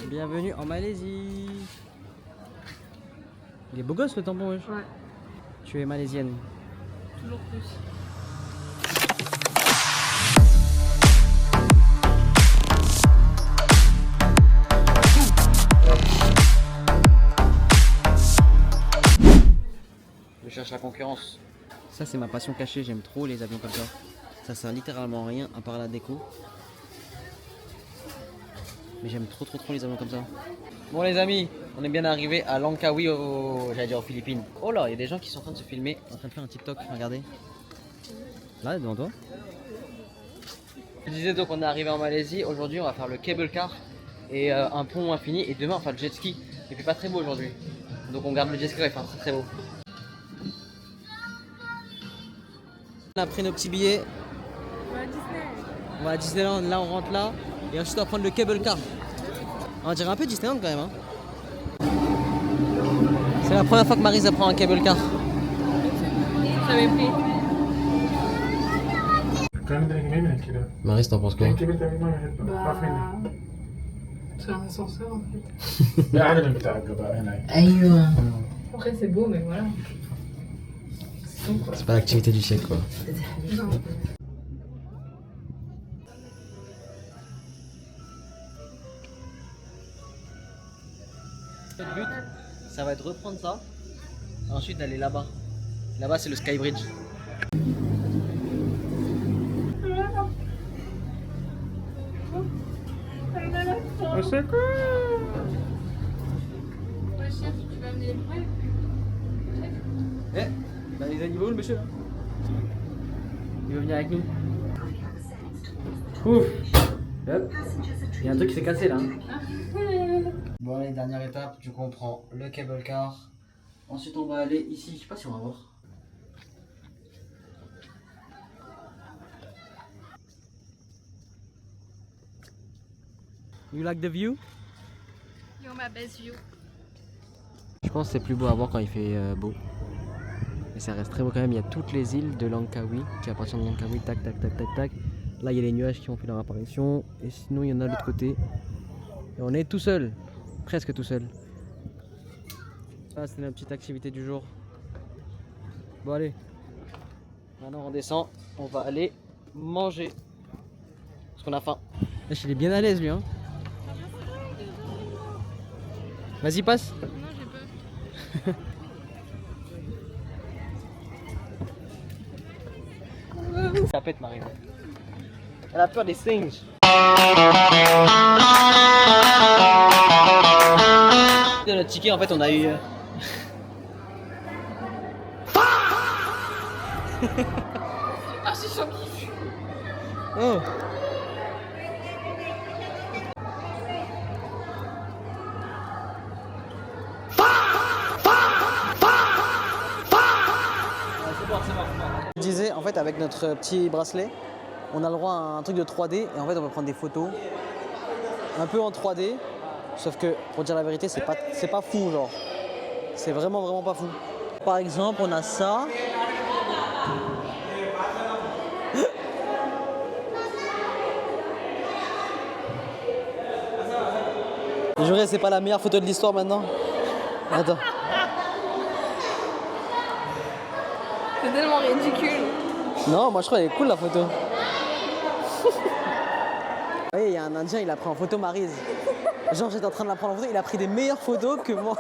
Bienvenue en Malaisie. Il est beau gosse le tampon, wesh. Ouais. Tu es malaisienne. Toujours plus. Je cherche la concurrence. Ça c'est ma passion cachée, j'aime trop les avions comme ça. Ça sert littéralement à rien à part la déco. Mais j'aime trop les avions comme ça. Bon les amis, on est bien arrivé à Langkawi, j'allais dire aux Philippines. Oh là, il y a des gens qui sont en train de se filmer, en train de faire un TikTok, regardez. Là, devant toi. Je disais donc on est arrivé en Malaisie, aujourd'hui on va faire le cable car et un pont infini et demain on va faire le jet ski. Il fait pas très beau aujourd'hui, donc on garde le jet ski, il fait très beau. On a pris nos petits billets. On va à Disneyland, là on rentre là et ensuite on va prendre le cable car. On dirait un peu Disneyland quand même hein. C'est la première fois que Maryse prend un cable car. J'avais pris. Maryse t'en penses quoi? C'est un ascenseur en fait. Après c'est beau mais voilà. C'est bon quoi. C'est pas l'activité du siècle quoi. Non. Le but, ça va être de reprendre ça, et ensuite d'aller là-bas. Là-bas, c'est le Skybridge. C'est cool. Ouais, chef, tu vas amener les poêles. Eh, bah les animaux, le monsieur là. Il veut venir avec nous. Ouf. Hop. Il y a un truc qui s'est cassé là. Bon allez, dernière étape, du coup on prend le cable car. Ensuite on va aller ici, je sais pas si on va voir. You like the view? You're my best view. Je pense que c'est plus beau à voir quand il fait beau. Mais ça reste très beau quand même, il y a toutes les îles de Langkawi qui appartiennent à Langkawi, tac tac tac tac tac. Là il y a les nuages qui ont fait leur apparition et sinon il y en a de l'autre côté. Et on est tout seul, presque tout seul. Ça c'est la petite activité du jour. Bon allez, maintenant on descend, on va aller manger. Parce qu'on a faim. Là, il est bien à l'aise lui hein. Vas-y passe. Non, j'ai peur. Ça pète Marie. Elle a peur des singes. De notre ticket en fait on a eu... Archi choquée. Oh. Je disais en fait avec notre petit bracelet on a le droit à un truc de 3D et en fait on peut prendre des photos un peu en 3D sauf que pour dire la vérité c'est pas fou genre c'est vraiment pas fou. Par exemple on a ça. Je jurais c'est pas la meilleure photo de l'histoire maintenant. Attends. C'est tellement ridicule. Non, moi je trouve elle est cool la photo. Oui, il y a un Indien, il a pris en photo Maryse. Genre j'étais en train de la prendre en photo, il a pris des meilleures photos que moi.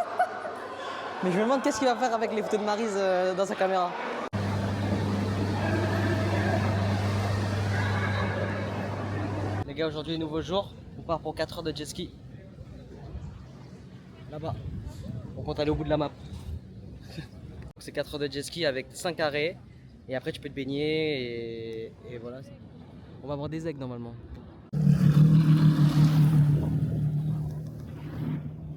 Mais je me demande qu'est-ce qu'il va faire avec les photos de Maryse dans sa caméra. Les gars, aujourd'hui nouveau jour, on part pour 4 heures de jet ski. Là-bas. On compte aller au bout de la map. C'est 4 heures de jet ski avec 5 arrêts. Et après tu peux te baigner et voilà. On va avoir des aigles normalement.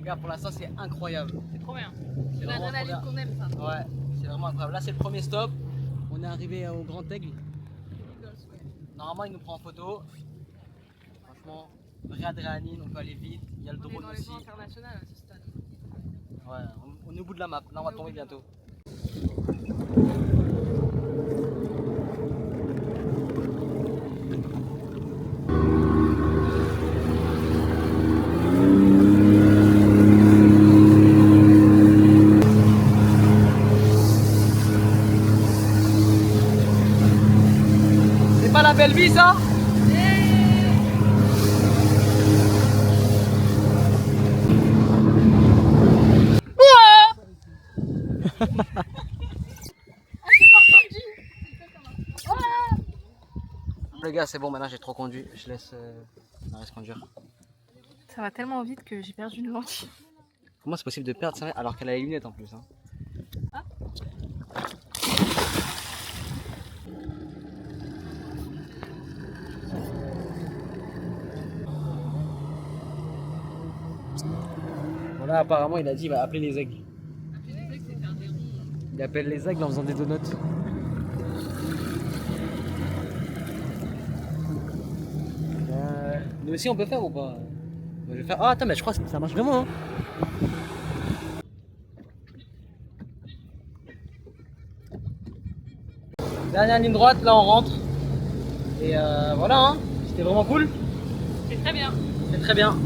Regarde, pour l'instant c'est incroyable. C'est trop bien. C'est La vraiment trop adrénaline bien. qu'on aime ça. Ouais, c'est vraiment incroyable. Là c'est le premier stop. On est arrivé au Grand Aigle. Normalement il nous prend en photo. Franchement, vraie adrénaline, on peut aller vite. Il y a le On est drone dans les aussi. voies internationales à ce stade. Ouais, on est au bout de la map. Là on va tomber bientôt. vis ça? Les gars, c'est bon, maintenant j'ai trop conduit. Je laisse Maryse conduire. Ça va tellement vite que j'ai perdu une lentille. Comment c'est possible de perdre ça alors qu'elle a les lunettes en plus hein? Ah. Voilà, apparemment il a dit il va appeler les aigles. Il appelle les aigles en faisant des donuts. Nous aussi on peut faire ou pas? Je vais faire. Ah attends mais je crois que ça marche vraiment hein. Dernière ligne droite, là on rentre. Et voilà hein, c'était vraiment cool. C'est très bien. C'est très bien.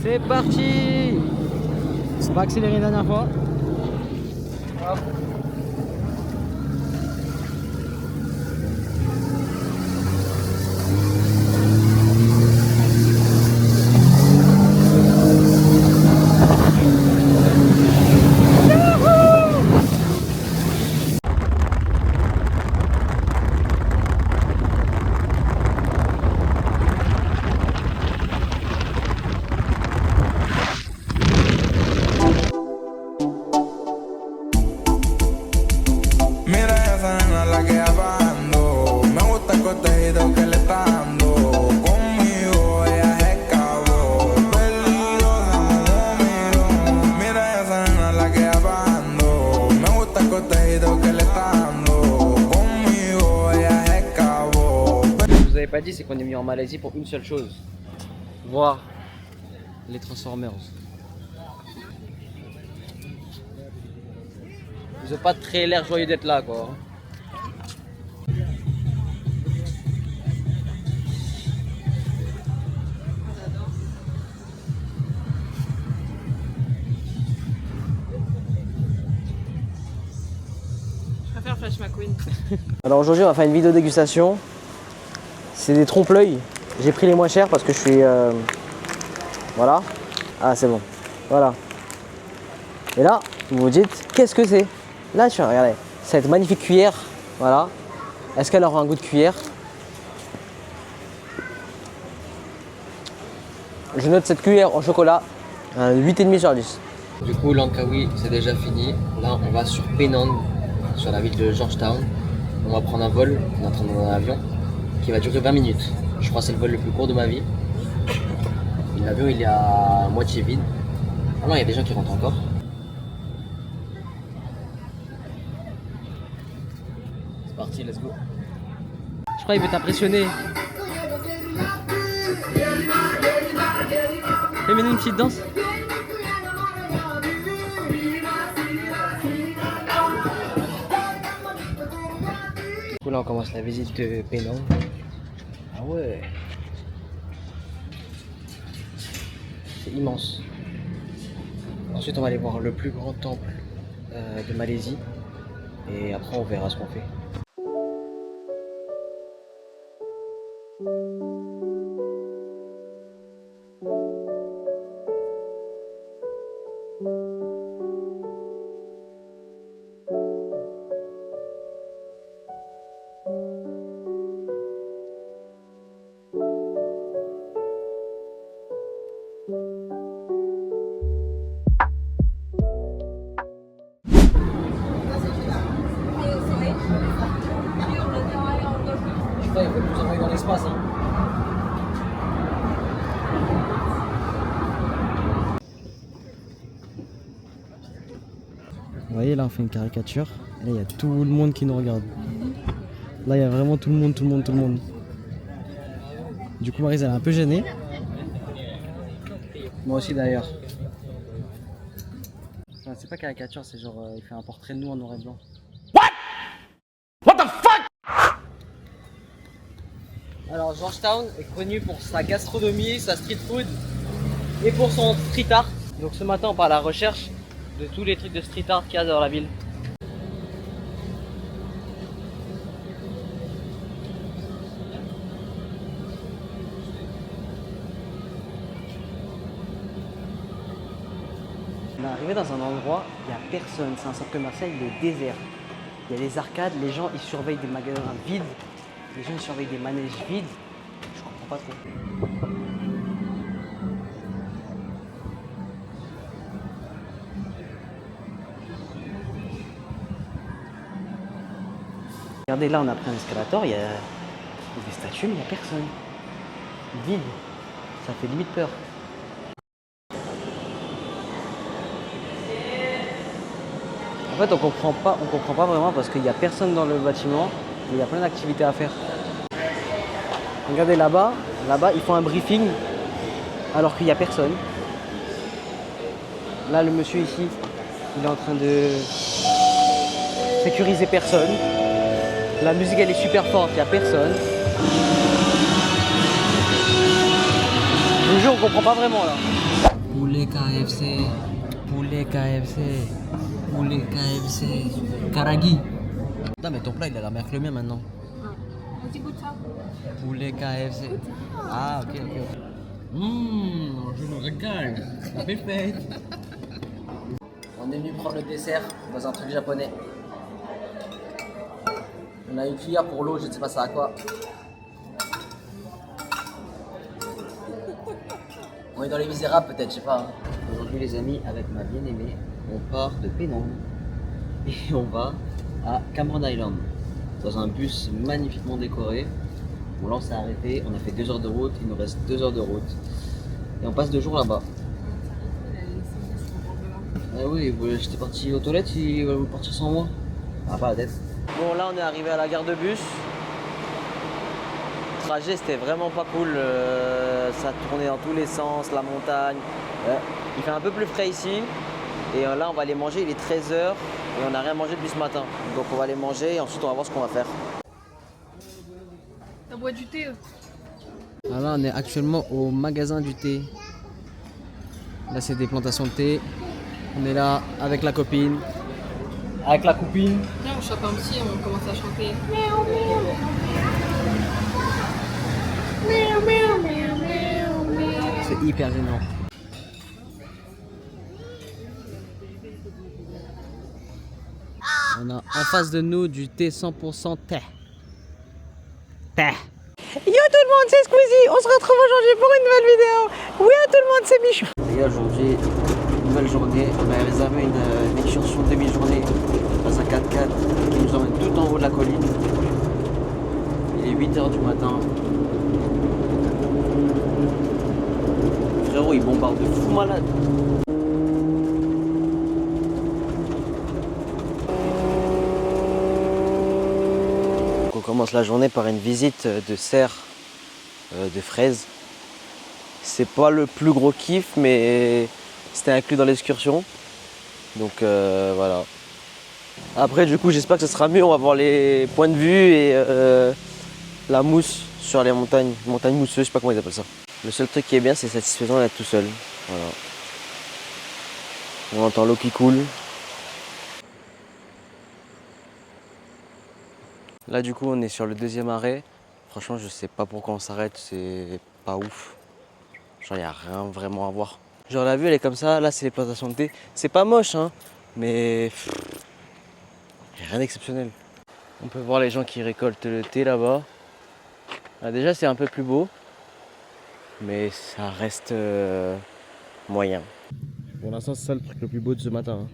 C'est parti. On va accélérer une dernière fois. Hop. Pas dit, c'est qu'on est venu en Malaisie pour une seule chose, voir les Transformers. Ils ont pas très l'air joyeux d'être là quoi. Je préfère Flash McQueen. Alors aujourd'hui on va faire une vidéo dégustation. C'est des trompe-l'œil. J'ai pris les moins chers parce que je suis... Voilà. Ah c'est bon. Voilà. Et là, vous vous dites, qu'est-ce que c'est? Là tu vois, regardez. Cette magnifique cuillère. Voilà. Est-ce qu'elle aura un goût de cuillère? Je note cette cuillère en chocolat. 8,5 sur 10. Du coup, Langkawi, c'est déjà fini. Là, on va sur Penang, sur la ville de Georgetown. On va prendre un vol. On est en train de prendre un avion qui va durer 20 minutes. Je crois que c'est le vol le plus court de ma vie. L'avion il est à moitié vide. Ah non, il y a des gens qui rentrent encore. C'est parti, let's go. Je crois qu'il veut t'impressionner. Fais-moi une petite danse. Du coup là on commence la visite de Penang. Ah ouais. C'est immense. Ensuite on va aller voir le plus grand temple de Malaisie. Et après on verra ce qu'on fait. Il faut nous envoyer dans l'espace. Hein. Vous voyez, là on fait une caricature. Là il y a tout le monde qui nous regarde. Là il y a vraiment tout le monde, tout le monde, tout le monde. Du coup Maryse elle est un peu gênée. Moi aussi d'ailleurs. C'est pas caricature, c'est genre il fait un portrait de nous en noir et blanc. Alors Georgetown est connu pour sa gastronomie, sa street food et pour son street art. Donc ce matin on part à la recherche de tous les trucs de street art qu'il y a dans la ville. On est arrivé dans un endroit, il n'y a personne, c'est un centre commercial, il est désert. Il y a des arcades, les gens ils surveillent des magasins vides, les gens ils surveillent des manèges vides. Je comprends pas trop. Regardez là, on a pris un escalator, il y a des statues, mais il n'y a personne. Vide. Ça fait limite peur. En fait, on comprend pas vraiment parce qu'il n'y a personne dans le bâtiment, mais il y a plein d'activités à faire. Regardez là-bas, ils font un briefing alors qu'il n'y a personne. Là, le monsieur ici, il est en train de sécuriser personne. La musique, elle est super forte, il n'y a personne. Je vous jure, on comprend pas vraiment là. Poulet KFC, poulet KFC, poulet KFC, Karagi. Non mais ton plat il a la meilleure que le mien maintenant. Vas-y, goûte ça. Poulet KFC. Ah ok. Je me régale. La belle fête. On est venu prendre le dessert dans un truc japonais. On a une cuillère pour l'eau, je ne sais pas ça à quoi. On est dans Les Misérables peut-être, je sais pas. Hein. Aujourd'hui les amis, avec ma bien-aimée, on part de Penang et on va à Cameron Island dans un bus magnifiquement décoré. Bon là on s'est arrêté, on a fait 2 heures de route, il nous reste 2 heures de route et on passe 2 jours là-bas. Ah oui, j'étais parti aux toilettes, il va partir sans moi. Ah pas la tête. Bon là on est arrivé à la gare de bus. Le trajet c'était vraiment pas cool, ça tournait dans tous les sens, la montagne. Il fait un peu plus frais ici et là on va aller manger, il est 13h et on n'a rien mangé depuis ce matin. Donc on va aller manger et ensuite on va voir ce qu'on va faire. T'as bois du thé? Alors là on est actuellement au magasin du thé. Là c'est des plantations de thé. On est là avec la copine. Avec la copine. Là on chope un petit, on commence à chanter. C'est hyper gênant. On a en face de nous du thé 100% thé. Thé. Yo tout le monde, c'est Squeezie. On se retrouve aujourd'hui pour une nouvelle vidéo. Oui à tout le monde, c'est Michou. Les gars, aujourd'hui, nouvelle journée. On a réservé une excursion demi-journée dans un 4x4 qui nous emmène tout en haut de la colline. Il est 8h du matin. Frérot, il bombarde de fou malade. On commence la journée par une visite de serre de fraises. C'est pas le plus gros kiff, mais c'était inclus dans l'excursion. Donc voilà. Après, du coup, j'espère que ce sera mieux. On va voir les points de vue et la mousse sur les montagnes mousseuses, je sais pas comment ils appellent ça. Le seul truc qui est bien, c'est satisfaisant d'être tout seul. Voilà. On entend l'eau qui coule. Là du coup on est sur le 2e arrêt. Franchement je sais pas pourquoi on s'arrête, c'est pas ouf. Genre y a rien vraiment à voir. Genre la vue elle est comme ça, là c'est les plantations de thé. C'est pas moche hein, mais y a rien d'exceptionnel. On peut voir les gens qui récoltent le thé là-bas. Là, déjà c'est un peu plus beau, mais ça reste moyen. Pour l'instant c'est ça le truc le plus beau de ce matin. Hein.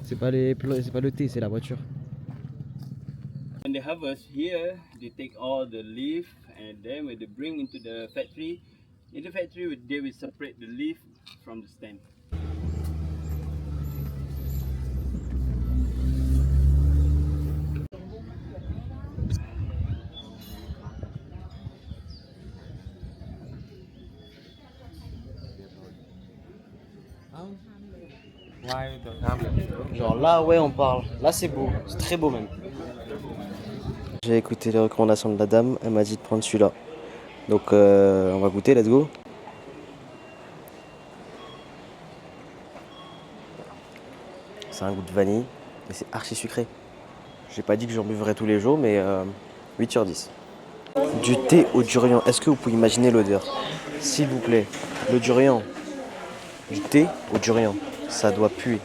C'est pas le thé, c'est la voiture. When they harvest here, they take all the leaf and then when they bring into the factory, in the factory they will separate the leaf from the stem. Genre là ouais on parle, là c'est beau, c'est très beau même. J'ai écouté les recommandations de la dame, elle m'a dit de prendre celui-là. Donc on va goûter, let's go. C'est un goût de vanille et c'est archi sucré. J'ai pas dit que j'en buvrais tous les jours mais 8 sur 10. Du thé au durian, est-ce que vous pouvez imaginer l'odeur? S'il vous plaît, le durian. Du thé ou du rien. Ça doit puer.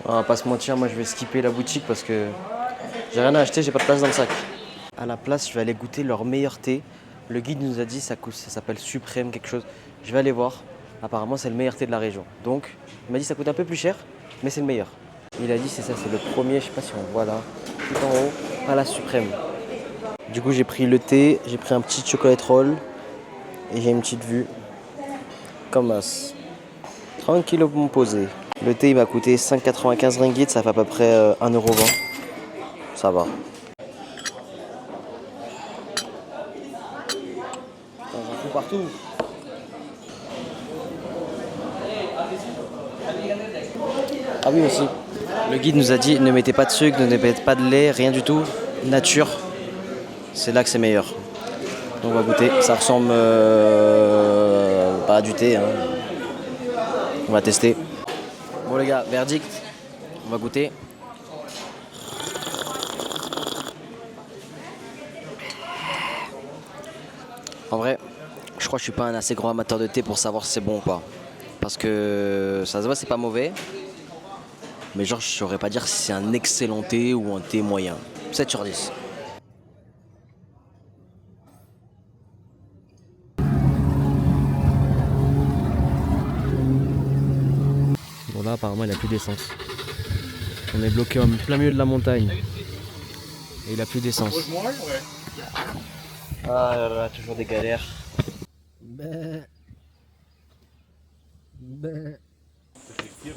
On va pas se mentir, moi je vais skipper la boutique parce que j'ai rien à acheter, j'ai pas de place dans le sac. À la place, je vais aller goûter leur meilleur thé. Le guide nous a dit ça s'appelle Suprême quelque chose. Je vais aller voir. Apparemment, c'est le meilleur thé de la région. Donc, il m'a dit ça coûte un peu plus cher, mais c'est le meilleur. Il a dit c'est ça, c'est le premier, je sais pas si on voit là, tout en haut, à la Suprême. Du coup, j'ai pris le thé, j'ai pris un petit chocolate roll et j'ai une petite vue. Comme as. Tranquille pour me poser. Le thé il m'a coûté 5,95 ringgit, ça fait à peu près 1,20 €. Ça va. J'en fous partout. Ah oui aussi. Le guide nous a dit ne mettez pas de sucre, ne mettez pas de lait, rien du tout. Nature. C'est là que c'est meilleur. Donc on va goûter. Ça ressemble pas à du thé. Hein. On va tester. Bon les gars, verdict. On va goûter. En vrai, je crois que je suis pas un assez grand amateur de thé pour savoir si c'est bon ou pas. Parce que ça se voit, c'est pas mauvais. Mais genre, je saurais pas dire si c'est un excellent thé ou un thé moyen. 7 sur 10. Bon là, apparemment, il n'y a plus d'essence. On est bloqué en plein milieu de la montagne. Et il n'a plus d'essence. Ah là là, toujours des galères.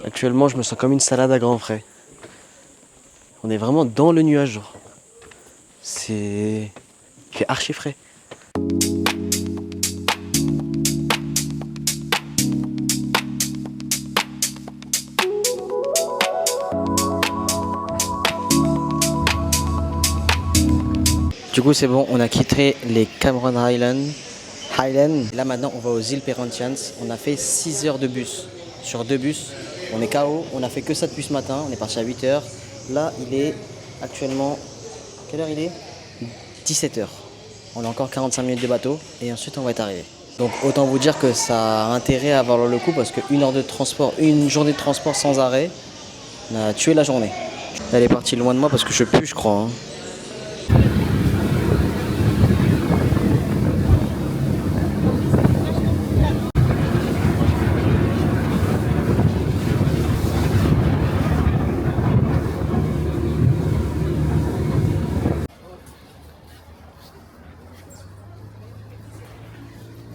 Actuellement, je me sens comme une salade à grands frais. On est vraiment dans le nuage, genre. C'est archi frais. Du coup, c'est bon, on a quitté les Cameron Highlands. Là, maintenant, on va aux îles Perhentians. On a fait 6 heures de bus. Sur 2 bus, on est KO. On a fait que ça depuis ce matin. On est parti à 8 heures. Là, il est actuellement... Quelle heure il est 17 heures. On a encore 45 minutes de bateau. Et ensuite, on va être arrivé. Donc, autant vous dire que ça a intérêt à valoir le coup parce qu'une heure de transport, une journée de transport sans arrêt, on a tué la journée. Elle est partie loin de moi parce que je pue, je crois. Hein.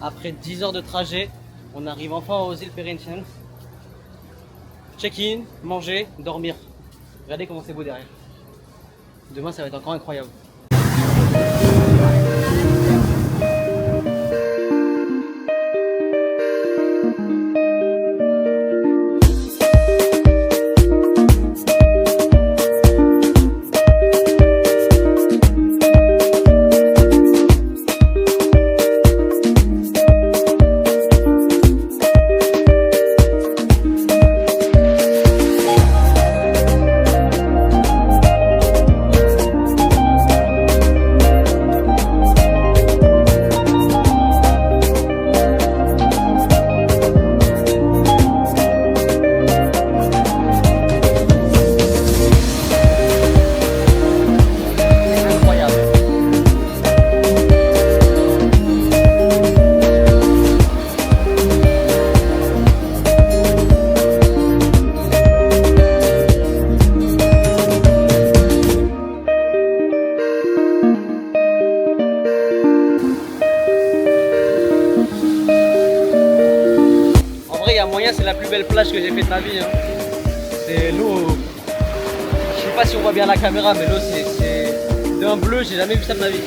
Après 10 heures de trajet, on arrive enfin aux îles Perhentians. Check-in, manger, dormir. Regardez comment c'est beau derrière. Demain, ça va être encore incroyable. C'est la plus belle plage que j'ai fait de ma vie. Hein. C'est l'eau. Je sais pas si on voit bien la caméra, mais l'eau c'est d'un bleu, j'ai jamais vu ça de ma vie.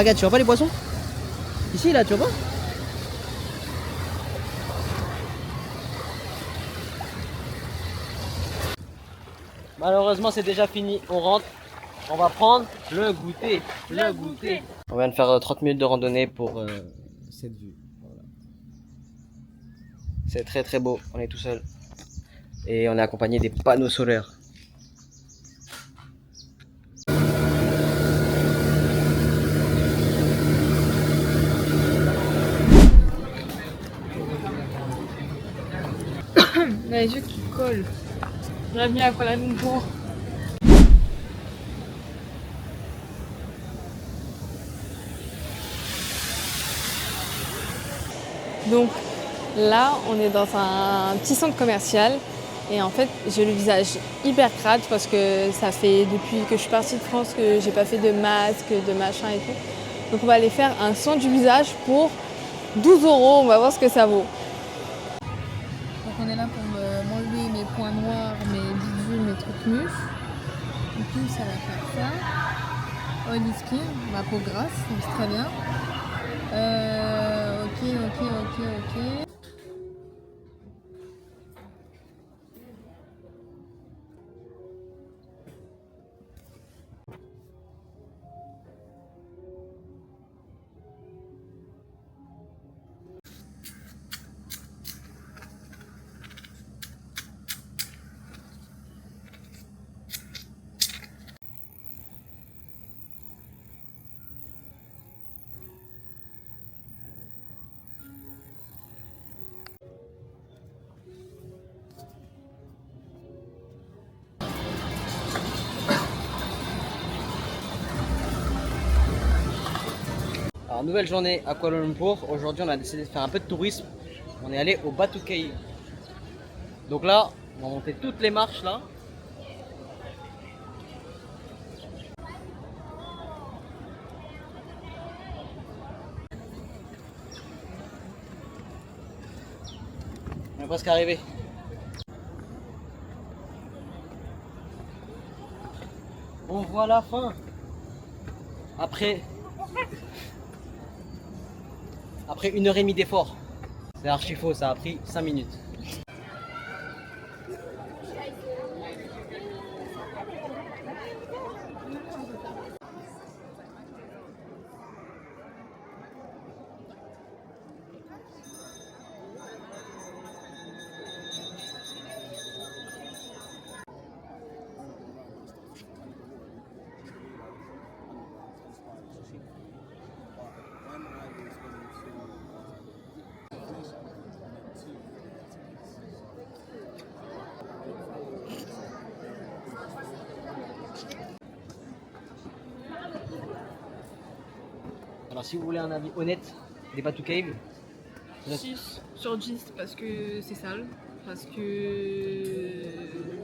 Regarde, tu vois pas les poissons? Ici, là, tu vois pas? Malheureusement, c'est déjà fini. On rentre. On va prendre le goûter. Le goûter. On vient de faire 30 minutes de randonnée pour cette vue. Voilà. C'est très très beau. On est tout seul. Et on est accompagné des panneaux solaires. On a les yeux qui collent. Bienvenue à Kuala Lumpur. Donc là, on est dans un petit centre commercial et en fait, j'ai le visage hyper crade parce que ça fait depuis que je suis partie de France que j'ai pas fait de masque, de machin et tout. Donc on va aller faire un soin du visage pour 12 €. On va voir ce que ça vaut. Donc on est là pour m'enlever mes points noirs, mes bidules, mes trucs nus. Du coup, ça va faire ça. Oily skin, ma peau grasse, donc c'est très bien. Ok. Alors, nouvelle journée à Kuala Lumpur. Aujourd'hui, on a décidé de faire un peu de tourisme. On est allé au Batu Cave. Donc là, on va monter toutes les marches là. On est presque arrivé. On voit la fin. Après 1h30 d'effort. C'est archi faux, ça a pris 5 minutes. Alors si vous voulez un avis honnête des Batu Cave, 6 sur 10 parce que c'est sale, parce que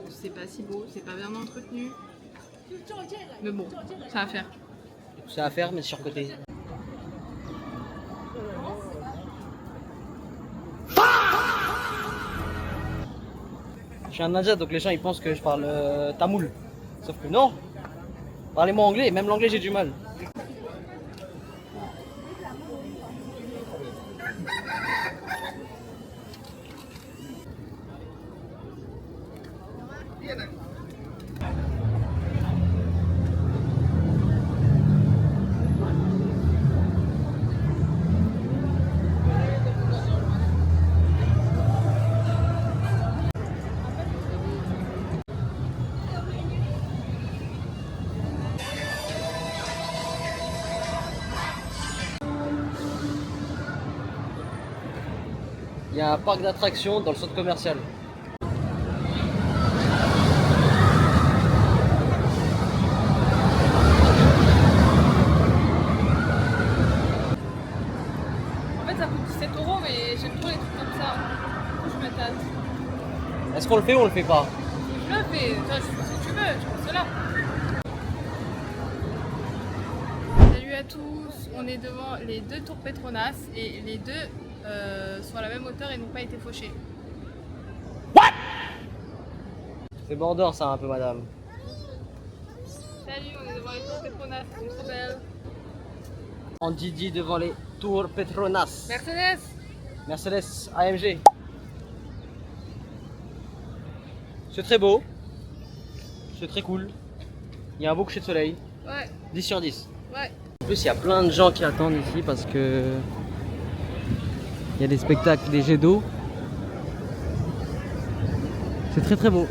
c'est pas si beau, c'est pas bien entretenu. Mais bon, ça va faire. c'est à faire mais surcoté. Je suis un Indien donc les gens ils pensent que je parle tamoul. Sauf que non. Parlez-moi anglais, même l'anglais j'ai du mal. Il y a un parc d'attractions dans le centre commercial. En fait, ça coûte 17 €, mais j'aime trop les trucs comme ça. Je me tâte. Est-ce qu'on le fait ou on le fait pas? Je le fais, toi, tu fais ce que tu veux, tu fais cela. Salut à tous, on est devant les deux tours Petronas et les deux sont à la même hauteur et n'ont pas été fauchés. C'est border ça un peu madame. Salut, on est devant les tours Petronas, elles sont trop belles. En Didi devant les tours Petronas. Mercedes. Mercedes AMG. C'est très beau. C'est très cool. Il y a un beau coucher de soleil. Ouais. 10 sur 10. Ouais. En plus, il y a plein de gens qui attendent ici parce que il y a des spectacles, des jets d'eau. C'est très très beau.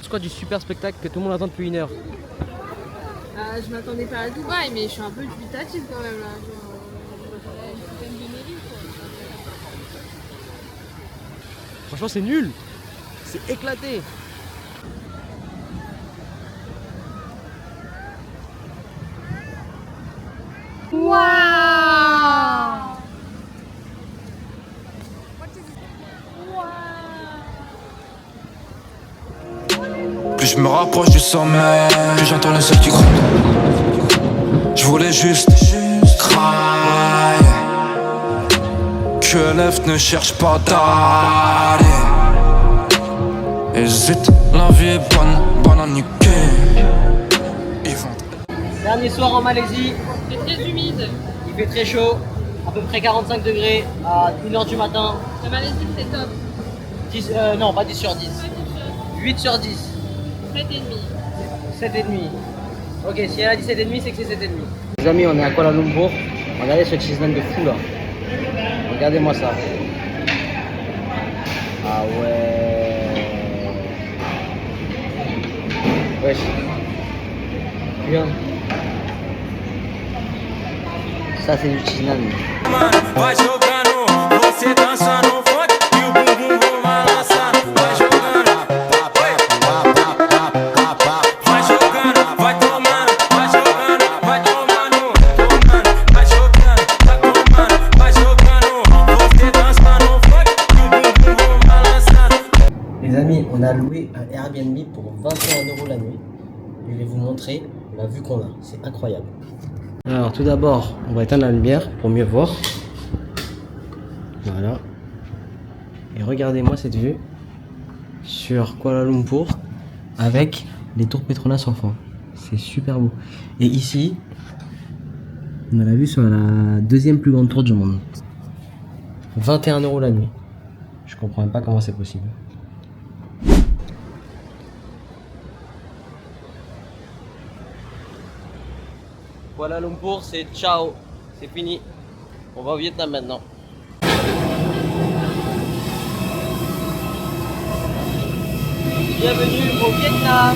C'est quoi du super spectacle que tout le monde attend depuis 1 heure? Je m'attendais pas à Dubaï, mais je suis un peu dubitative quand même là. Franchement, c'est nul. C'est éclaté. Plus je me rapproche du sommet, plus j'entends le ciel qui gronde. Je voulais juste cry. Que l'œuf ne cherche pas d'aller. Hésite, la vie est bonne à niquer. Dernier soir en Malaisie. C'est très humide. Il fait très chaud. À peu près 45 degrés à 1h du matin. La Malaisie, c'est top. 10, non, pas 10 sur 10. 8 sur 10. 7,5. 7,5. Ok, si elle a dit 7,5, c'est que c'est 7,5. Les amis, on est à Kuala Lumpur. Regardez ce cheese naan de fou là. Regardez-moi ça. Ah ouais. Wesh. Bien. Ça, c'est du cheese naan. Vai jogando, você dança no funk e o bumbum vou balançar. Vai jogando, vai jogando, vai tomando, vai jogando, vai tomando, vai jogando, vai tomando, vai jogando. Você dança no funk e o bumbum vou balançar. Les amis, on a loué un Airbnb pour 21 € la nuit. Je vais vous montrer la vue qu'on a. C'est incroyable. Alors tout d'abord, on va éteindre la lumière pour mieux voir. Voilà. Et regardez-moi cette vue sur Kuala Lumpur avec les tours Petronas en fond. C'est super beau. Et ici, on a la vue sur la deuxième plus grande tour du monde. 21 € la nuit. Je comprends même pas comment c'est possible. Kuala Lumpur, c'est ciao, c'est fini. On va au Vietnam maintenant. Bienvenue au Vietnam.